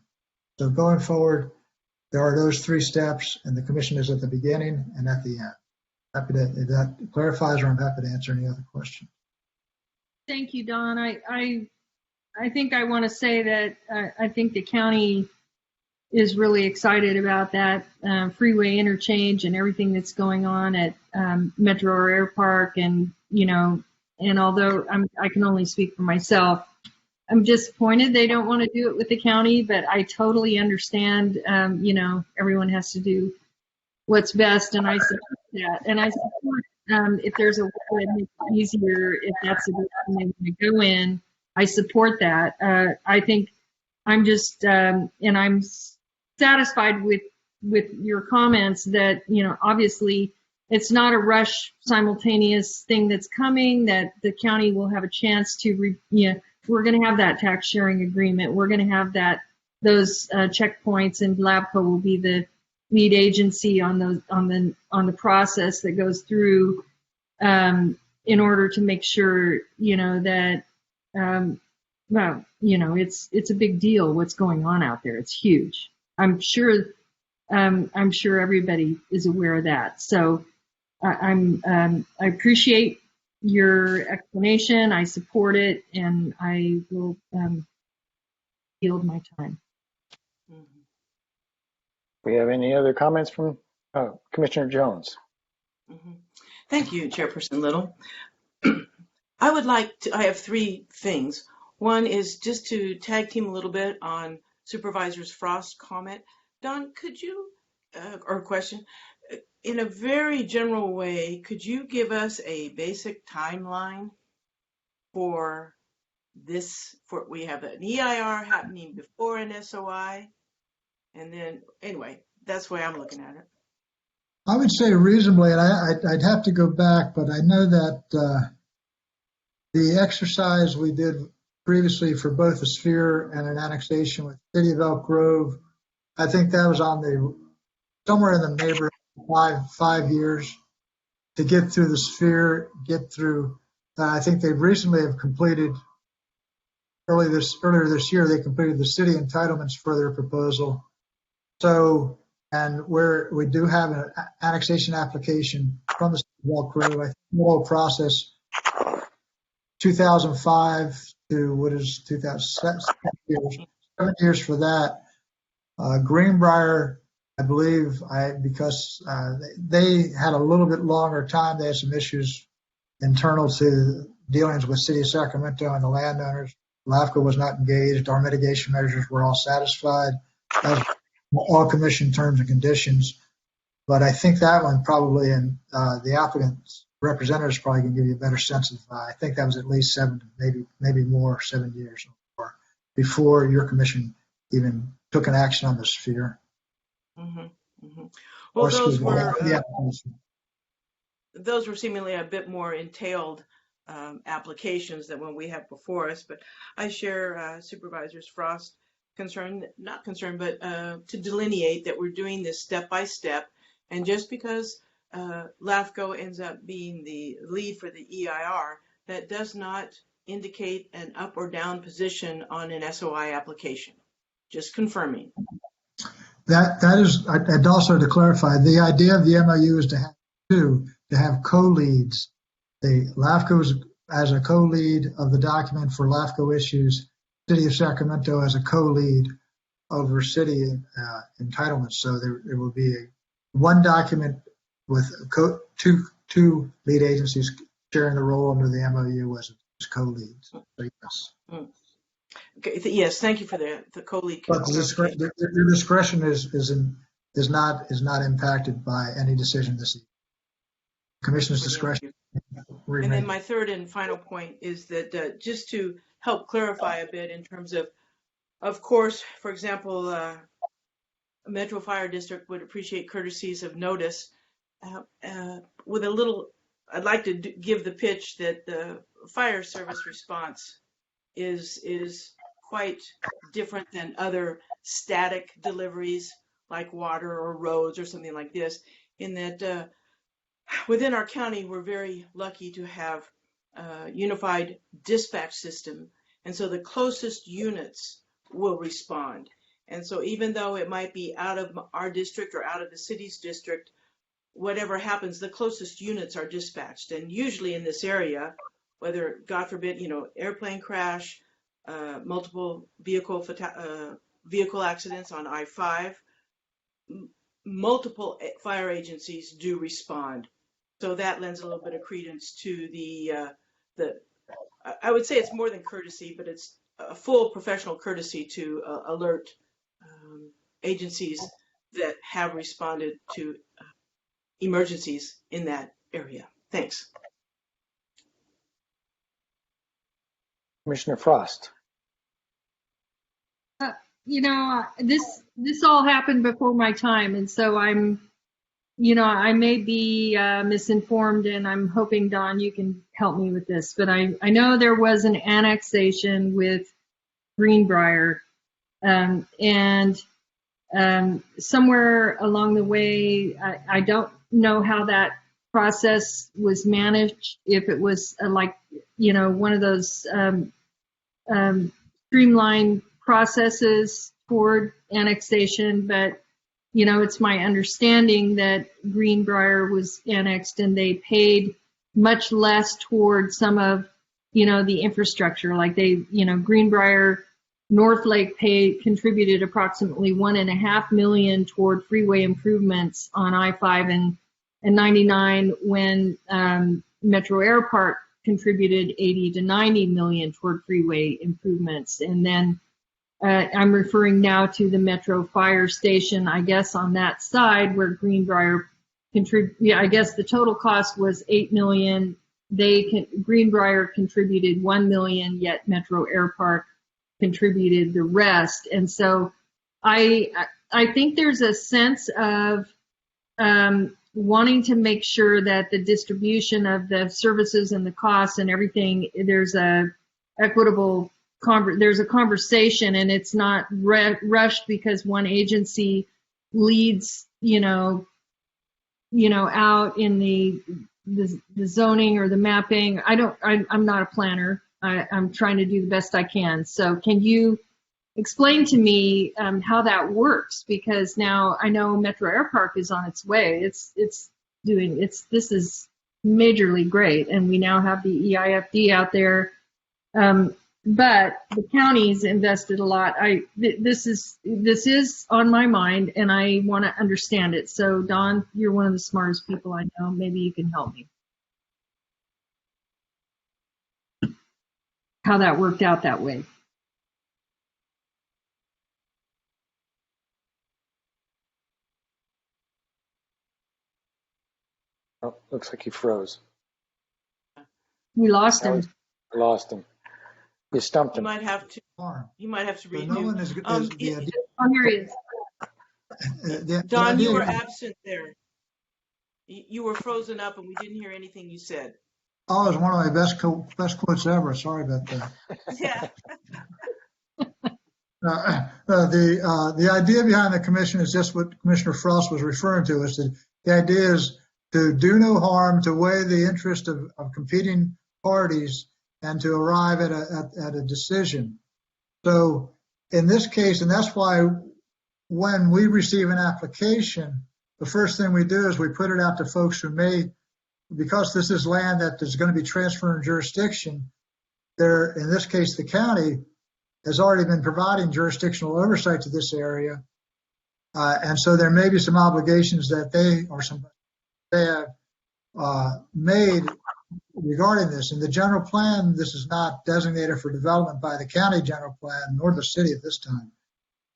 So going forward, there are those 3 steps, and the commission is at the beginning and at the end. Happy to, if that clarifies, or I'm happy to answer any other questions. Thank you, Don. I think I want to say that I think the county is really excited about that freeway interchange and everything that's going on at Metro Air Park. And, you know, and although I can only speak for myself, I'm disappointed they don't want to do it with the county, but I totally understand, you know, everyone has to do what's best, and I support that. And I support if there's a way to make it easier, if that's the direction they want to go in, I support that. I think I'm just, and I'm satisfied with your comments that, obviously it's not a rush simultaneous thing that's coming, that the county will have a chance to, we're going to have that tax sharing agreement. We're going to have those checkpoints, and LAFCo will be the lead agency on the process that goes through, in order to make sure, that, well, it's a big deal what's going on out there. It's huge. I'm sure everybody is aware of that. So I appreciate your explanation. I support it, and I will yield my time. We have any other comments from Commissioner Jones? Thank you, Chairperson Little. I have three things. One is just to tag team a little bit on Supervisor Frost's comment. Don, could you, or question, in a very general way, could you give us a basic timeline for this? We have an EIR happening before an SOI, and then, anyway, that's the way I'm looking at it. I would say reasonably, and I'd have to go back, but I know that the exercise we did previously for both a sphere and an annexation with the City of Elk Grove, I think that was on somewhere in the neighborhood of 5 years to get through the sphere, get through. I think they recently have completed earlier this year. They completed the city entitlements for their proposal. So, and where we do have an annexation application from the City of Elk Grove, I think the whole process 2005 to what is 2007 years, 7 years for that. Greenbrier, I believe, because they had a little bit longer time. They had some issues internal to dealings with City of Sacramento and the landowners. LAFCo was not engaged. Our mitigation measures were all satisfied, as all commission terms and conditions. But I think that one probably, and the applicant's representatives probably can give you a better sense of, I think that was at least 7, maybe more, 7 years or more before your commission even took an action on the sphere. Well, those were seemingly a bit more entailed applications than what we have before us, but I share Supervisor Frost's concern, not concern, but to delineate that we're doing this step by step. And just because LAFCo ends up being the lead for the EIR, that does not indicate an up or down position on an SOI application. Just confirming. That is, and also to clarify, the idea of the MOU is to have co-leads. The LAFCO as a co-lead of the document for LAFCO issues, City of Sacramento as a co-lead over city entitlements. So there will be one document with two lead agencies sharing the role under the MOU as co-leads. So yes. Okay. Yes, thank you for the co-lead. But the discretion is not impacted by any decision this evening. Commission's discretion. And then my third and final point is that just to help clarify a bit in terms of course, for example, a Metro Fire District would appreciate courtesies of notice. With a little, I'd like to give the pitch that the fire service response is quite different than other static deliveries like water or roads or something like this, in that within our county, we're very lucky to have a unified dispatch system. And so the closest units will respond. And so even though it might be out of our district or out of the city's district, whatever happens, the closest units are dispatched. And usually in this area, whether, God forbid, airplane crash, multiple vehicle accidents on I-5, multiple fire agencies do respond. So that lends a little bit of credence to I would say it's more than courtesy, but it's a full professional courtesy to alert agencies that have responded to emergencies in that area. Thanks. Commissioner Frost. this all happened before my time, and so I may be misinformed, and I'm hoping, Don, you can help me with this. But I know there was an annexation with Greenbrier, and somewhere along the way, I don't know how that process was managed, if it was one of those streamlined processes toward annexation, but it's my understanding that Greenbrier was annexed and they paid much less toward some of, the infrastructure. Like Greenbrier North Lake contributed approximately $1.5 million toward freeway improvements on I-5 and 99, when Metro Air Park contributed 80 to 90 million toward freeway improvements. And then I'm referring now to the Metro Fire Station, I guess on that side where Greenbrier I guess the total cost was $8 million. Greenbrier contributed $1 million, yet Metro Air Park contributed the rest. And so I think there's a sense of wanting to make sure that the distribution of the services and the costs and everything, there's a equitable there's a conversation, and it's not rushed because one agency leads, out in the zoning or the mapping. I'm not a planner. I'm trying to do the best I can. So can you explain to me how that works? Because now I know Metro Air Park is on its way. This is majorly great, and we now have the EIFD out there. But the county's invested a lot. This is on my mind, and I want to understand it. So, Don, you're one of the smartest people I know. Maybe you can help me. How that worked out that way. Oh, looks like he froze. We lost him. We lost him. You stumped him. You might have to read. No one is, Oh, here he is. Don, you were absent there. You were frozen up, and we didn't hear anything you said. Oh, it was one of my best quotes ever. Sorry about that. Yeah. The idea behind the commission is just what Commissioner Frost was referring to. Is that the idea is to do no harm, to weigh the interest of competing parties, and to arrive at a decision. So in this case, and that's why when we receive an application, the first thing we do is we put it out to folks who may, because this is land that is going to be transferring jurisdiction, in this case, the county has already been providing jurisdictional oversight to this area. And so there may be some obligations that they have made regarding this. In the general plan, this is not designated for development by the county general plan nor the city at this time.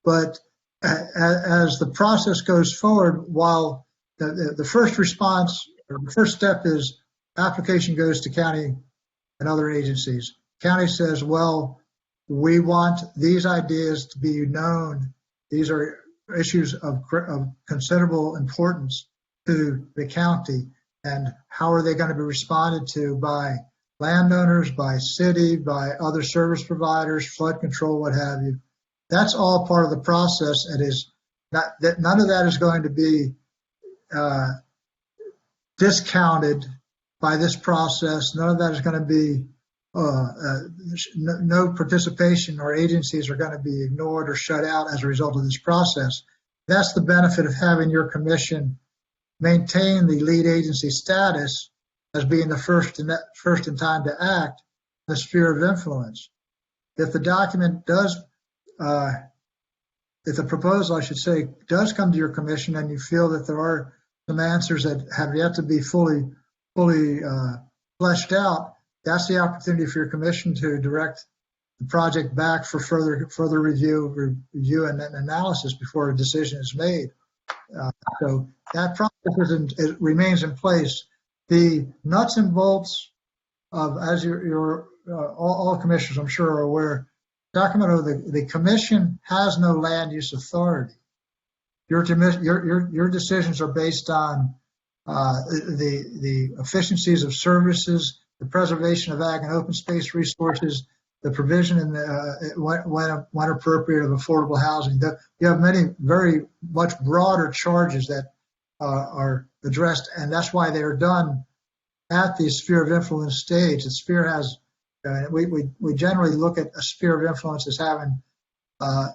But as the process goes forward, while the first response or the first step is application goes to county and other agencies. County says, well, we want these ideas to be known. These are issues of considerable importance to the county. And how are they going to be responded to by landowners, by city, by other service providers, flood control, what have you? That's all part of the process. It is not that none of that is going to be discounted by this process. None of that is going to be no participation or agencies are going to be ignored or shut out as a result of this process. That's the benefit of having your commission maintain the lead agency status as being the first in time to act, the sphere of influence. If the document does, if the proposal, I should say, does come to your commission and you feel that there are some answers that have yet to be fully fleshed out, that's the opportunity for your commission to direct the project back for further review and analysis before a decision is made. So that process it remains in place. The nuts and bolts of, as all commissioners I'm sure are aware, Sacramento, the commission has no land use authority. Your decisions are based on the efficiencies of services, the preservation of ag and open space resources, the provision and when appropriate of affordable housing. You have many very much broader charges that are addressed, and that's why they are done at the sphere of influence stage. The sphere has, we generally look at a sphere of influence as having a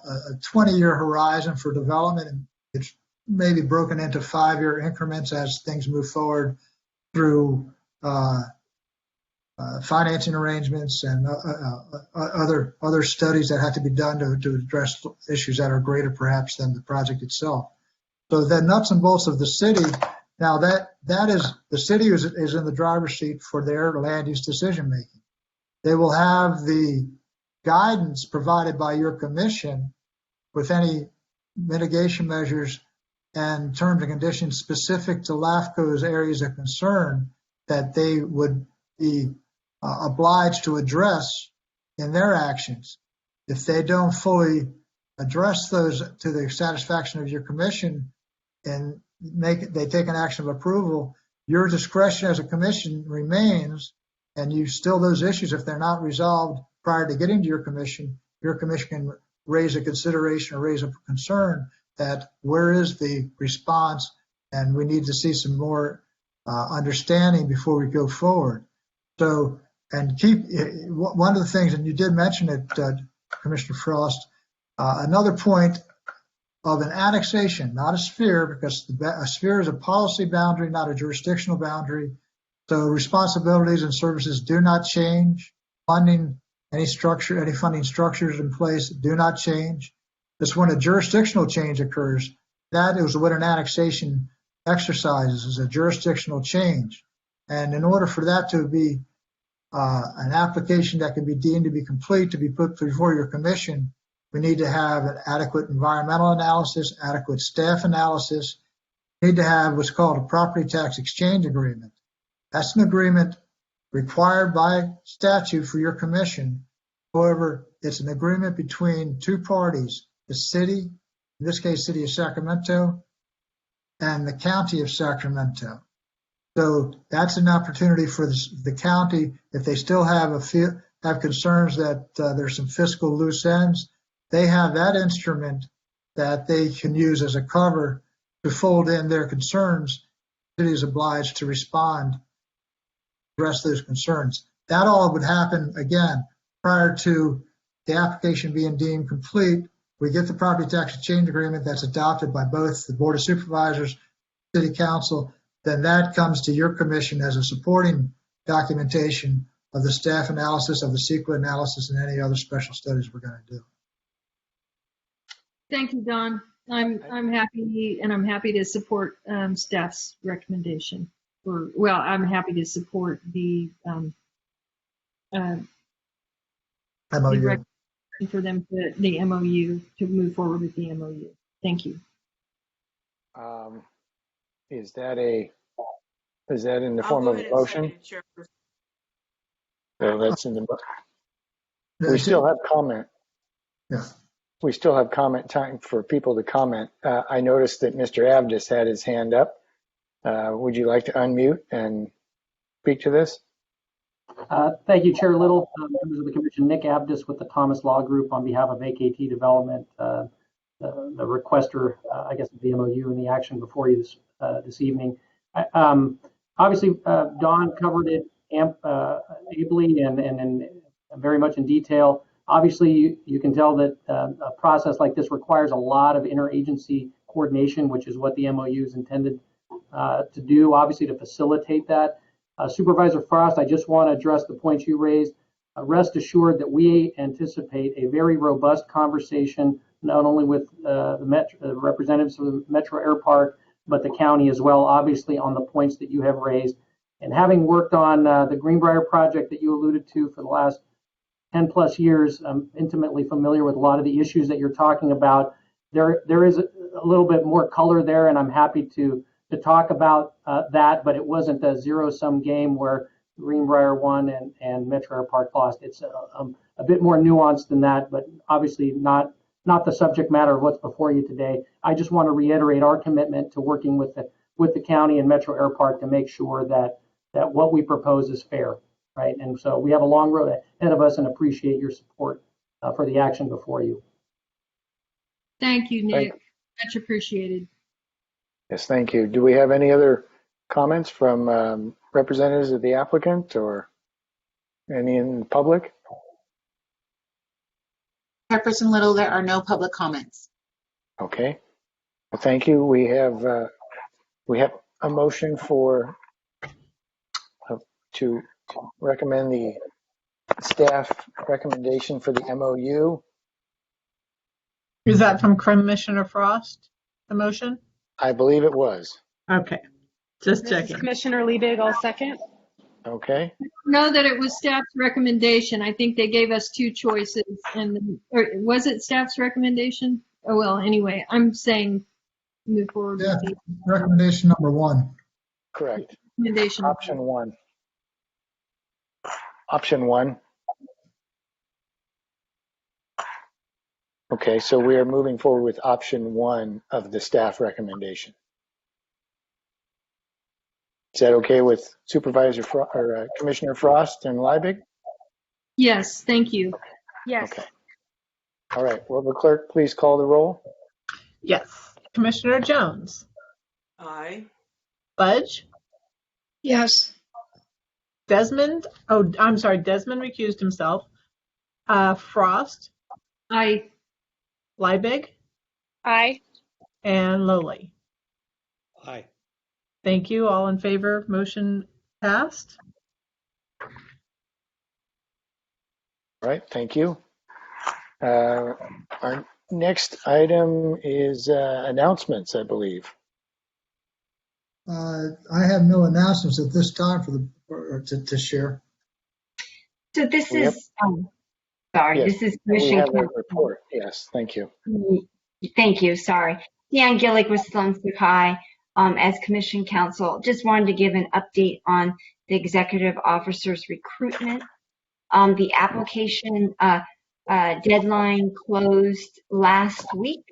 20-year horizon for development, and it's maybe broken into 5-year increments as things move forward through financing arrangements and other studies that have to be done to address issues that are greater perhaps than the project itself. So the nuts and bolts of the city, now that is, the city is in the driver's seat for their land use decision making. They will have the guidance provided by your commission with any mitigation measures and terms and conditions specific to LAFCo's areas of concern that they would be obliged to address in their actions. If they don't fully address those to the satisfaction of your commission and they take an action of approval, your discretion as a commission remains, and you still, those issues, if they're not resolved prior to getting to your commission can raise a consideration or raise a concern that where is the response, and we need to see some more understanding before we go forward. So, and keep, one of the things, and you did mention it, Commissioner Frost, another point of an annexation, not a sphere, because a sphere is a policy boundary, not a jurisdictional boundary. So responsibilities and services do not change. Funding, any funding structures in place do not change. It's when a jurisdictional change occurs, that is what an annexation exercises, is a jurisdictional change. And in order for that to be an application that can be deemed to be complete, to be put before your commission, we need to have an adequate environmental analysis, adequate staff analysis. We need to have what's called a property tax exchange agreement. That's an agreement required by statute for your commission. However, it's an agreement between two parties, the city, in this case, City of Sacramento, and the County of Sacramento. So that's an opportunity for the county, if they still have concerns that there's some fiscal loose ends, they have that instrument that they can use as a cover to fold in their concerns. The city is obliged to respond, address those concerns. That all would happen, again, prior to the application being deemed complete. We get the property tax exchange agreement that's adopted by both the Board of Supervisors, City Council, then that comes to your commission as a supporting documentation of the staff analysis, of the CEQA analysis, and any other special studies we're going to do. Thank you, Don. I'm happy, and I'm happy to support staff's recommendation. I'm happy to support the MOU. For them to the MOU, to move forward with the MOU. Thank you. Is that in the form of a motion? So that's in the motion. We still have comment. Yeah. We still have comment time for people to comment. I noticed that Mr. Abdus had his hand up. Would you like to unmute and speak to this? Thank you, Chair Little, members of the Commission. Nick Abdus with the Thomas Law Group on behalf of AKT Development, the requester, I guess, of the MOU and the action before you this evening. Obviously, Don covered it ably and very much in detail. Obviously, you can tell that a process like this requires a lot of interagency coordination, which is what the MOU is intended to do, obviously, to facilitate that. Supervisor Frost, I just want to address the points you raised. Rest assured that we anticipate a very robust conversation, not only with the representatives of the Metro Air Park, but the county as well, obviously, on the points that you have raised. And having worked on the Greenbrier project that you alluded to for the last 10 plus years, I'm intimately familiar with a lot of the issues that you're talking about. There is a little bit more color there, and I'm happy to talk about that, but it wasn't a zero-sum game where Greenbrier won and Metro Air Park lost. It's a a bit more nuanced than that, but obviously not the subject matter of what's before you today. I just want to reiterate our commitment to working with the county and Metro Air Park to make sure that what we propose is fair, right? And so we have a long road ahead of us and appreciate your support for the action before you. Thank you, Nick. Much appreciated. Yes, thank you. Do we have any other comments from representatives of the applicant or any in the public? Chairperson Little, there are no public comments. Okay. Well, thank you. We have a motion for to recommend the staff recommendation for the MOU. Is that from Commissioner Frost, the motion? I believe it was. Okay, just This is checking. Commissioner Liebig, I'll second. Okay. Know that it was staff's recommendation. I think they gave us two choices, or was it staff's recommendation? Oh, well, anyway, I'm saying move forward Yeah, with the recommendation number 1. Correct. recommendation. Option 1. Option 1. Okay, so we are moving forward with option 1 of the staff recommendation. Is that okay with Supervisor or Commissioner Frost and Liebig? Yes, thank you. Yes. Okay. All right. Will the clerk please call the roll? Yes. Commissioner Jones, Aye. Budge, Yes. Desmond. Oh, I'm sorry. Desmond recused himself. Frost, I Liebig, Aye. and Lowly. Aye. Thank you. All in favor. Motion passed. All right. Thank you. Our next item is announcements, I believe. I have no announcements at this time to share. So this We have- is, sorry, Yes, this is we Commission have a Council. report. Yes, thank you. Thank you, sorry. Deanne Gillick with Sloan Sakai as Commission Counsel. Just wanted to give an update on the executive officer's recruitment. The application deadline closed last week,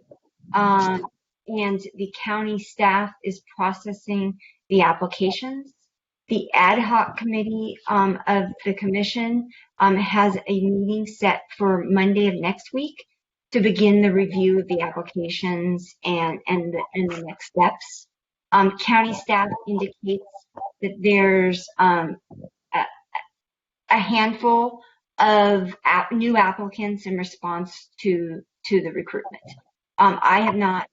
and the county staff is processing the applications. The ad hoc committee of the commission has a meeting set for Monday of next week to begin the review of the applications and the next steps. County staff indicates that there's a handful of new applicants in response to the recruitment. We have not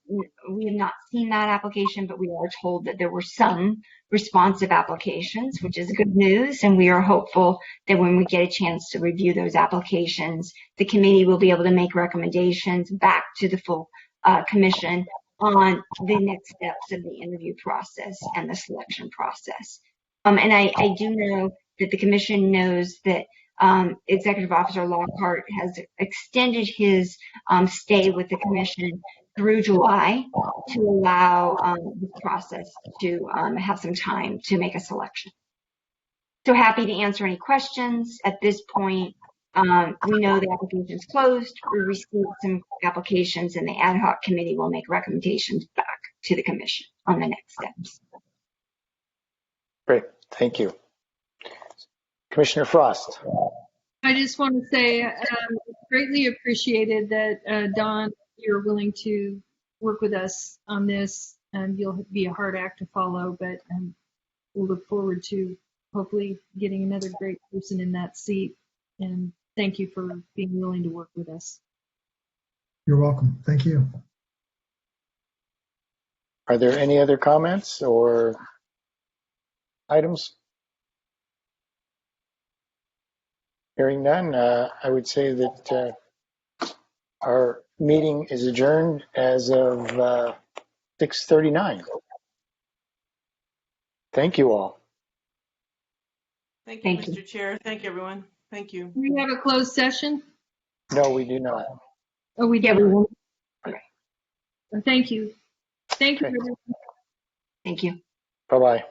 seen that application, but we are told that there were some responsive applications, which is good news. And we are hopeful that when we get a chance to review those applications, the committee will be able to make recommendations back to the full commission on the next steps of the interview process and the selection process. And I do know that the commission knows that Executive Officer Lockhart has extended his stay with the commission through July to allow the process to have some time to make a selection. So happy to answer any questions at this point. We know the application is closed. We received some applications and the ad hoc committee will make recommendations back to the commission on the next steps. Great. Thank you. Commissioner Frost. I just want to say greatly appreciated that Don, you're willing to work with us on this, and you'll be a hard act to follow, but we'll look forward to hopefully getting another great person in that seat. And thank you for being willing to work with us. You're welcome. Thank you. Are there any other comments or items? Hearing none, I would say that our meeting is adjourned as of 6:39. Thank you all. Thank you, Thank you. Mr. Chair. Thank you, everyone. Thank you. Do we have a closed session? No, we do not. Oh, we Yeah, do. we will. Thank you. Thank you. Okay. Thank you. Bye-bye.